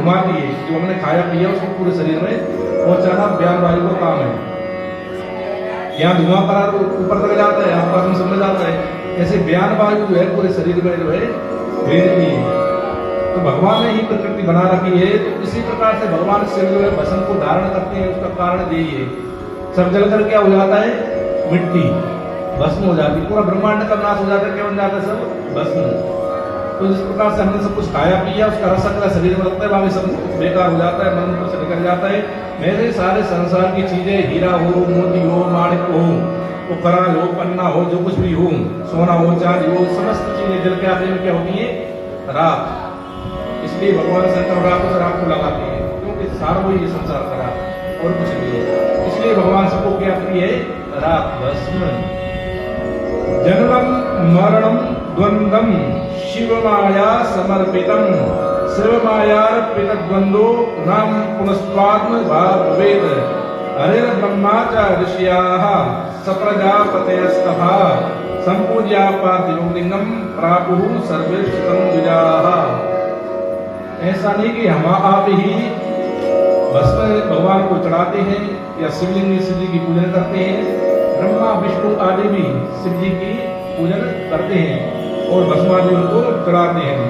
घुमा दिए, जो हमने खाया पिया उसको पूरे शरीर में पहुंचाना ज्ञान वायु का काम है। यहाँ धुआं करा तो ऊपर तक जाता है, आपका आत्म समझ जाता है। ऐसे ज्ञान वायु जो है पूरे शरीर में जो है भेजती है। तो भगवान ने ही प्रकृति बना रखी है। तो इसी प्रकार से भगवान शिव जो है भस्म को धारण करते हैं, उसका कारण यही है। सब जलकर क्या हो जाता है? मिट्टी, भस्म हो जाती है। पूरा ब्रह्मांड का नाश हो जाता है, क्या बन जाता है? सब भस्म। तो जिस प्रकार से हमने सब कुछ खाया पिया, उसका रस अगला शरीर में लगता है, बाकी सब बेकार हो जाता है, मन से निकल जाता है। मेरे सारे संसार की चीजें, हीरा हो, मोती हो, माणिक हो, उपकरण हो, पन्ना हो, जो कुछ भी हो, सोना हो, चांदी हो, समस्त चीजें जल के आते हैं, क्या होती है? राख। इसलिए भगवान शंकर राख उस राख को लगाते हैं, क्योंकि सारा वही ये संसार का राख और कुछ नहीं है। इसलिए भगवान सबको क्या प्रिय है? राख, भस्म। जन्मम मरणम द्वंद्वम शिव माया समर्पितम शिव मायार्पित द्वंद्वो नाम पुनस्त्वात्म भाव भवेद हरे ब्रह्मा च ऋषियाः सप्रजापतयस्तथा संपूज्या पार्थिवं लिंगम प्रापुः सर्वे सुतं द्विजाः। ऐसा नहीं कि हम आप ही भस्म भगवान को चढ़ाते हैं या शिवलिंग शिव जी की पूजन करते हैं। ब्रह्मा विष्णु आदि भी शिव जी की पूजन करते हैं और भस्मादि उनको चढ़ाते हैं।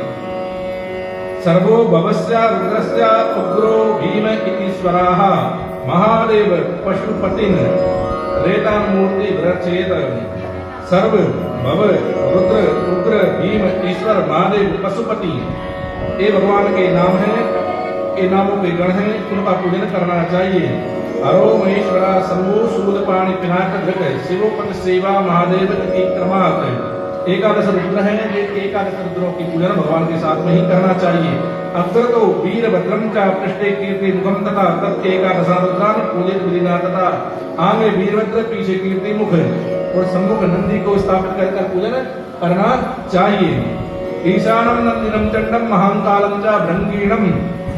सर्वो भवस्य रुद्रस्य उग्रो भीम इतीश्वराः महादेव पशुपतिन रेतान मूर्ति विरचेत। सर्व भव रुद्र उग्र भीम ईश्वर महादेव पशुपति ये भगवान के नाम हैं, ये नामों के गण हैं, उनका पूजन करना चाहिए। हरो महेश्वरा शंभो शूलपाणि पिनाक धृक शिवोपत सेवा महादेव इति क्रमात्। एकादश रुद्र हैं, एकादश रुद्रों की पूजन भगवान के साथ में ही करना चाहिए। अग्र तो वीरभद्रम च पृष्ठे कीर्ति मुखम तथा तत् एकादशा रुद्रान पूजित विधिना तथा आगे वीरभद्र पीछे कीर्ति मुख और सम्मुख नंदी को स्थापित कर पूजन करना चाहिए। ईशानम नंदिनम चंडम महाकालम च भृंगीणम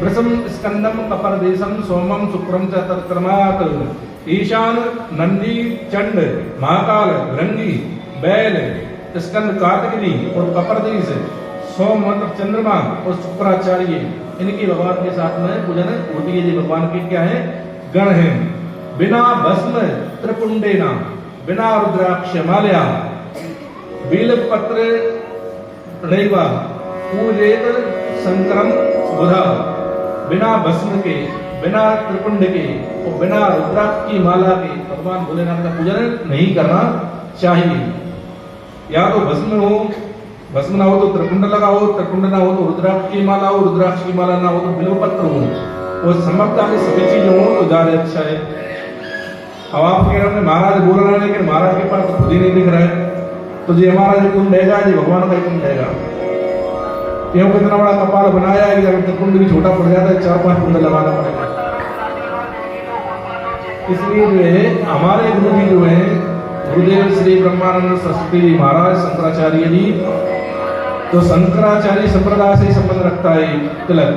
वृषम स्कंदम कपर्देशम सोमम शुक्रम च तत्क्रमात्। ईशान नंदी चंड महाकाल भृंगी बैल स्कंद कार्तिकी और कपर्देश सोम मतलब चंद्रमा और शुक्राचार्य इनकी भगवान के साथ में पूजन होती है। ये भगवान के क्या है? गण है। बिना भस्म त्रिपुंडेना बिना रुद्राक्ष माल्या बिल पत्र रैवा पूजेत शंकरम बुधा। बिना भस्म के, बिना त्रिपुंड के और बिना रुद्राक्ष की माला के भगवान भोलेनाथ का पूजन नहीं करना चाहिए। या तो भस्म हो, भस्म ना हो तो त्रिपुंड लगाओ, त्रिपुंड ना हो तो रुद्राक्ष की माला हो, रुद्राक्ष की माला ना हो तो बिल्वपत्र हो और समर्थता में सभी चीजें हो तो ज्यादा अच्छा है। अब आप कह रहे हैं महाराज बोल रहे हैं, लेकिन महाराज के पास तो खुद ही नहीं दिख रहा है, तो जी हमारा जो कुंड रहेगा, जी भगवान का ही कुंड रहेगा। क्यों कितना बड़ा कपाल बनाया है कि अगर कुंड भी छोटा पड़ जाता है 4-5 कुंड लगाना पड़ेगा। इसलिए जो है हमारे गुरु जी जो है गुरुदेव श्री ब्रह्मानंद सरस्वती महाराज शंकराचार्य जी, तो शंकराचार्य संप्रदाय से संबंध रखता है तिलक,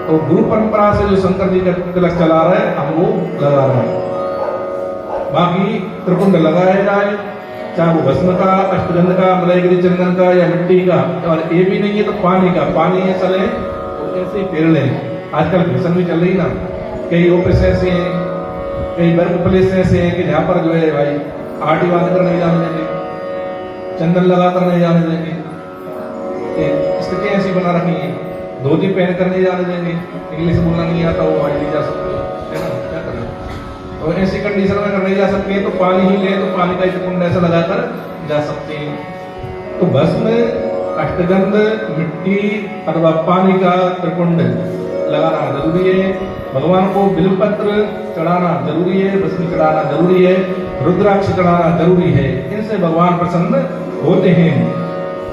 तो गुरु परंपरा से जो शंकर जी का तिलक चला रहा है हम वो लगा रहे हैं। बाकी त्रिपुंड लगाया जाए, चाहे वो भस्म का, अष्टगंध का, मलयगिरी चंदन का या मिट्टी का, और ये भी नहीं है तो पानी का, पानी है चले तो ऐसे ही फेर लें। आजकल भीषण भी चल रही ना, कई ऑफिस ऐसे हैं, कई वर्क प्लेस ऐसे हैं कि जहाँ पर जो है भाई आरती बांध कर नहीं जाने देंगे, चंदन लगाकर नहीं जाने देंगे, स्थिति ऐसी बना रखी है, धोती पहन कर नहीं जाने देंगे, इंग्लिश बोलना नहीं आता वो भाई नहीं जा सकते, है ना, क्या करें। तो ऐसी कंडीशन में अगर नहीं जा सकते हैं तो पानी ही ले, तो पानी का एक कुंड ऐसा लगाकर जा सकते हैं। तो भस्म, अष्टगंध, मिट्टी अथवा पानी का त्रिपुंड लगाना जरूरी है। भगवान को बिल्वपत्र चढ़ाना जरूरी है, भस्म चढ़ाना जरूरी है, रुद्राक्ष चढ़ाना जरूरी है। इनसे भगवान प्रसन्न होते हैं।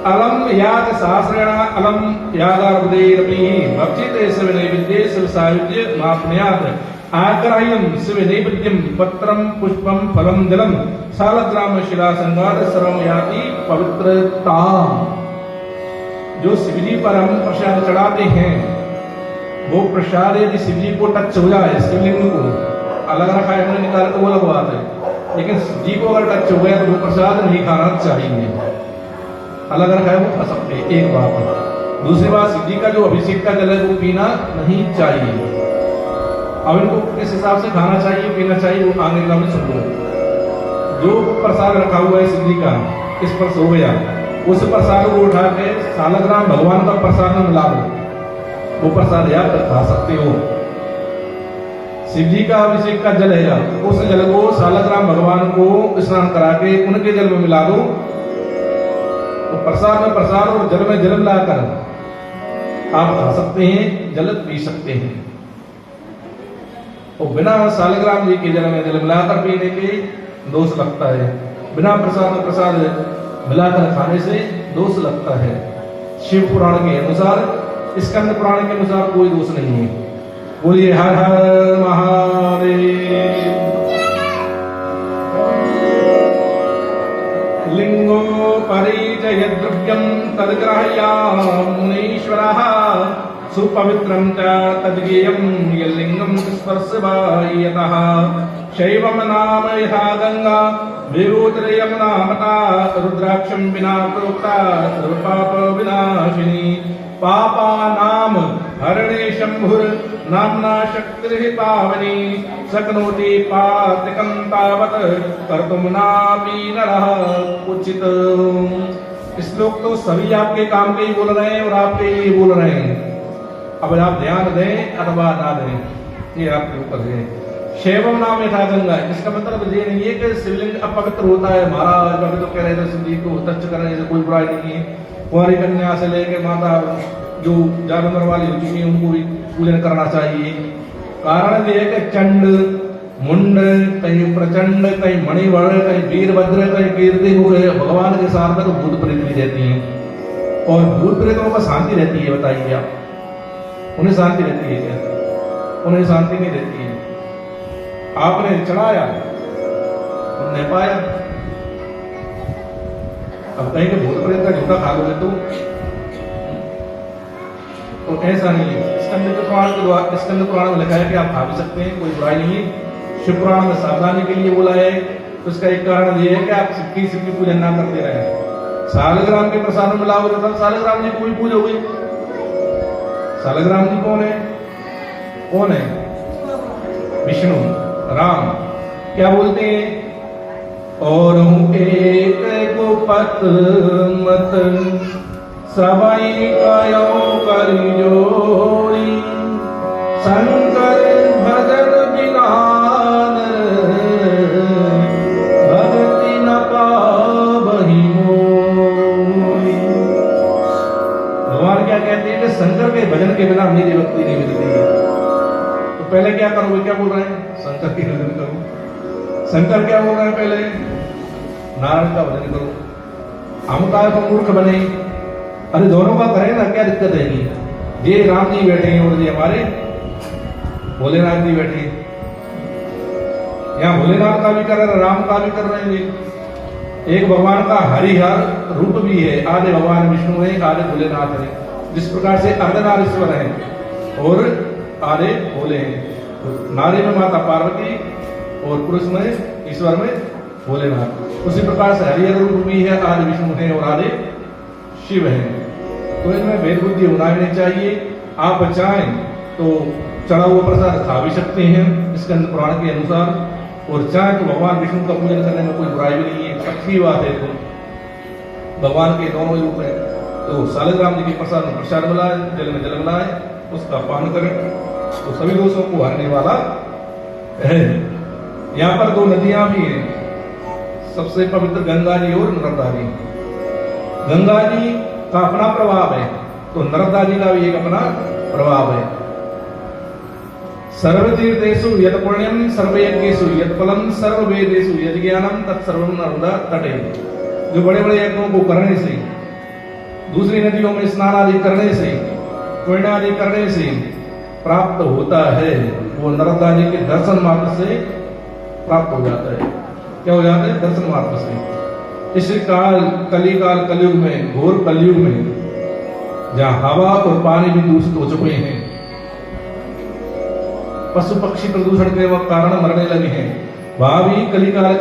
अलम याद सहस्रेण अलम यादार्बुदैरपि भक्षिते शिव नैवेद्ये शिव सायुज्य मापनयात् आग्राह्यम शिव नैवेद्यम पत्रम पुष्पम फलम जलम सालग्राम शिला संगार सर्वं याति पवित्रता। जो शिवजी पर हम प्रसाद चढ़ाते हैं वो प्रसाद यदि शिवजी को टच हो जाए, शिवलिंग को अलग रखा है हमने निकाल तो वो अलग बात है, लेकिन शिवजी को अगर टच हो गया तो वो प्रसाद नहीं खाना चाहिए। अलग रखा है वो खा सकते हैं, एक बात है। दूसरी बात, शिव जी का जो अभिषेक का जल है वो पीना नहीं चाहिए। अब इनको किस हिसाब से खाना चाहिए, पीना चाहिए, वो आगे का भी सुन लो। जो प्रसाद रखा हुआ है शिव जी का, इस पर सो गया, उस प्रसाद को उठा के सालग्राम भगवान का प्रसाद में मिला दो, वो प्रसाद याद कर खा सकते हो। शिव जी का अभिषेक का जल है, उस जल को सालग्राम भगवान को स्नान करा के उनके जल में मिला दो, तो प्रसाद में प्रसाद और जल में जल मिलाकर आप खा सकते हैं, जल पी सकते हैं। और बिना सालग्राम जी के जल में जल मिलाकर पीने के दोष लगता है, बिना प्रसाद में प्रसाद मिलाकर खाने से दोष लगता है। शिव पुराण के अनुसार, स्कंद पुराण के अनुसार कोई दोष नहीं है। बोलिए हर हर महादेव। लिंगो परिचय द्रव्यम तद्ग्राह्या मुनीश्वरः सुपवित्रं च तद्गेयं यल्लिंगं स्पर्शवायतः शैवं नाम यथा गंगा विभूतिर् यमुना मता रुद्राक्षं विना प्रोक्ता सर्वपाप विनाशिनी पापानां हरणे शंभुर् नाम्ना शक्तिर् पावनी शक्नोति पातिकं तावत् कर्तुं नापि नरः उचित। श्लोक तो सभी आपके काम के ही बोल रहे हैं और आपके लिए बोल रहे हैं। अब आप ध्यान दें अथवा ना दें, ये आपके ऊपर है। शैवम नाम यथा गंगा, इसका मतलब ये नहीं है कि शिवलिंग अपवित्र होता है। महाराज अभी तो कह रहे थे शिव जी को टच करने से कोई बुराई नहीं है। कुंवारी कन्या से लेकर माता जो जानवर वाली हो चुकी है उनको भी पूजन करना चाहिए। कारण ये है कि चंड मुंड, कहीं प्रचंड, कहीं मणिवर, कहीं वीरभद्र, कहीं कीर्ति भगवान के साथ में तो भूत प्रेत भी रहती हैं और भूत प्रेतों को शांति रहती है। बताइए आप, उन्हें शांति रहती है क्या? उन्हें शांति नहीं रहती है। आपने चढ़ाया, उन्हें पाया। अब कहीं के भूत प्रेत का झूठा खा लोगे तो ऐसा नहीं है। स्कंद पुराण के द्वारा, स्कंद पुराण में लिखा है कि आप खा भी सकते हैं, कोई बुराई नहीं है। शिव पुराण में सावधानी के लिए बोला है, तो इसका एक कारण यह है कि आप शिव की पूजन ना करते रहे। सालग्राम के प्रसाद में मिलाओगे तब सालग्राम जी को भी पूजोगे। सालग्राम जी कौन है? कौन है? विष्णु, राम। क्या बोलते हैं? और एक को पत मत सबाई कायो कर जोड़ी शंकर भजन बिनान भक्ति न पावहि मोई। भगवान क्या कहते हैं कि शंकर के भजन के बिना मेरी भक्ति नहीं मिलती है। तो पहले क्या करोगे? क्या बोल रहे हैं? शंकर के भजन करो। शंकर क्या बोल रहे हैं? पहले नारायण का भजन करो। हम काय को मूर्ख बने? अरे दोनों का करें ना, क्या दिक्कत है? ये राम जी बैठे हैं और ये हमारे भोलेनाथ जी बैठे हैं। यहाँ भोलेनाथ का भी कर रहे हैं, राम का भी कर रहे हैं। एक भगवान का हरिहर रूप भी है, आधे भगवान विष्णु है, आधे भोलेनाथ है। जिस प्रकार से अर्धनारीश्वर है और आधे भोले हैं। नारी में माता पार्वती और पुरुष में, ईश्वर में भोलेनाथ। उसी प्रकार से हरिहर रूप भी है, आधे विष्णु है और आधे शिव है। तो इनमें भेद बुद्धि होना भी नहीं चाहिए। आप चाहें तो चढ़ा हुआ प्रसाद खा भी सकते हैं स्कंद पुराण के अनुसार, और चाहे तो भगवान विष्णु का पूजन करने में कोई बुराई भी नहीं है। अच्छी बात है। तो भगवान के दोनों रूप है, तो सालग्राम जी के प्रसाद में प्रसाद मिलाए, जल में जल मिलाए, उसका पान करें तो सभी दोषों को हरने वाला है। यहाँ पर दो नदियां भी हैं, सबसे पवित्र गंगा जी और नर्मदा जी। गंगा जी का अपना प्रभाव है तो नर्मदा जी का भी एक अपना प्रभाव है। सर्वतीर्थेषु यत् पुण्यं सर्वयज्ञेषु यत् फलं सर्ववेदेषु यत् ज्ञानं तत्सर्वं नर्मदा तटे। जो बड़े बड़े यज्ञों को करने से, दूसरी नदियों में स्नान आदि करने से, पुण्य आदि करने से प्राप्त होता है, वो नर्मदा जी के दर्शन मात्र से प्राप्त हो जाता है। क्या हो जाता है? दर्शन मात्र से। इस काल कलिकाल कलयुग में, घोर कलयुग में, जहां हवा और पानी भी दूषित हो चुके हैं, पशु पक्षी प्रदूषण के कारण मरने लगे हैं, वहां भी कलिकाल